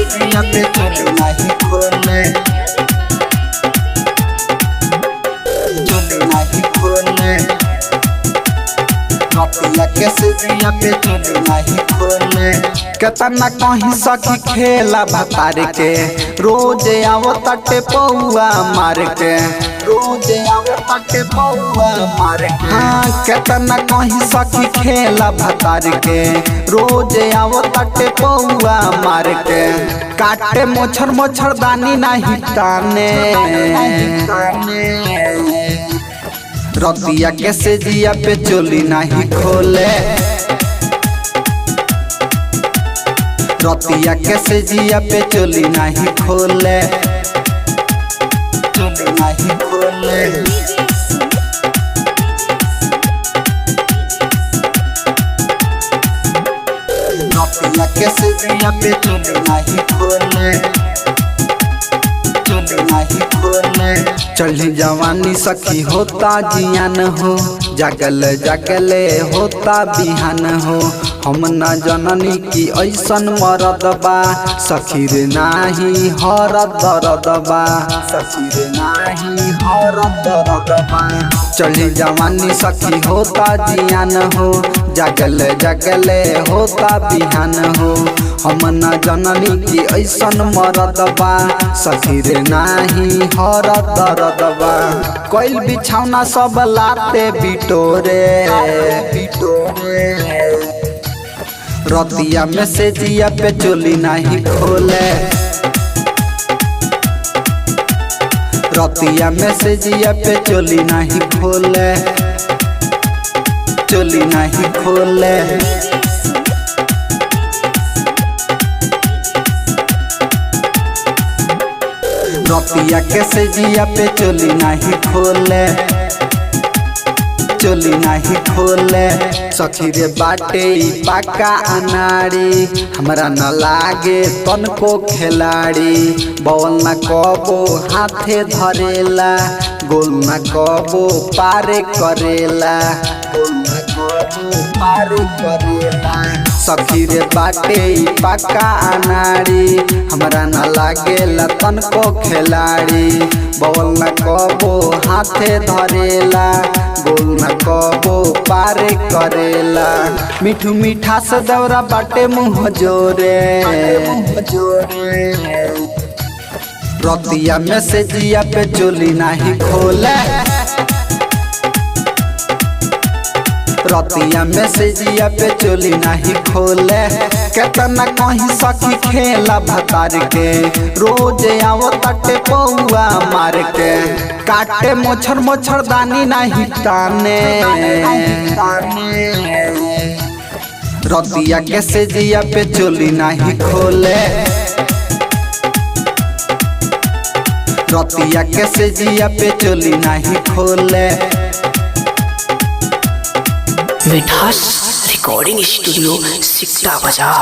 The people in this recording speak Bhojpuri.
सिजिया पे चोली नहीं खोले, चोली नहीं खोले। रतिया के सिजिया पे चोली नहीं खोले। केतना कहीं सखी खेला भतार के, रोज आवो तटे पौआ मार के, रोज आवो तटे पौआ मार के। हाँ केतना कहीं सखी खेला भतार के, रोज आवो तटे पौआ मार के। काटे मोछर मोछर दानी नहीं ताने, रतिया के सिजिया पे चोली नहीं खोले, रतिया के सिजिया पे चोली नहीं खोले, चोली नहीं खोले। रतिया के सिजिया पे चोली नहीं खोले, चोली नहीं खोले। चढ़ी जवानी सखी होता जियान हो, जागल जागले होता बिहान हो। हम न जननी की ऐसन मरद बा, सखी रे नाही हर दर्द बा, सखी रे नाही हर दर्द बा। चढ़ी जवानी सखी होता जियान हो, जागल जागले होता बिहान हो। हम न जननी की ऐसन मरद बा, सखी रे नाही हर दर्द बा। कोइल बिछौना सब लाते बिटोरे, बिटोरे। रतिया में सिजिया पे चोली नहीं खोले, रतिया में सिजिया पे चोली नहीं खोले, चोली नहीं खोले। रतिया के सिजिया पे चोली नहीं खोले, चोली नहीं खोले। सखी रे बाटे पाका अनाड़ी, हमरा न लागे तनको खिलाड़ी। बॉल न कबो हाथे धरेला, गोल न कबो पारे करेला, गोल न कबो पारे करेला। सखी रे बाटे पाका अनाड़ी, हमरा न लागे तनको खिलाड़ी। बॉल न कबो हाथे धरेला, गोल न कबो पारे करेला। मिठू मीठा से दौरा बाटे मुँह जोरे, रतिया में सिजिया पे चोली नहीं खोले, रतिया में सिजिया पे चोली नहीं खोले। केतना कहीं सखी खेला भतार के, रोज आवो तटे पौआ मार के। काटे मोछर मोछर दानी नहीं ताने, रतिया के सिजिया पे चोली नहीं खोले, रतिया के सिजिया पे चोली नहीं खोले। मिठास रिकॉर्डिंग स्टूडियो सिकटा बाजार।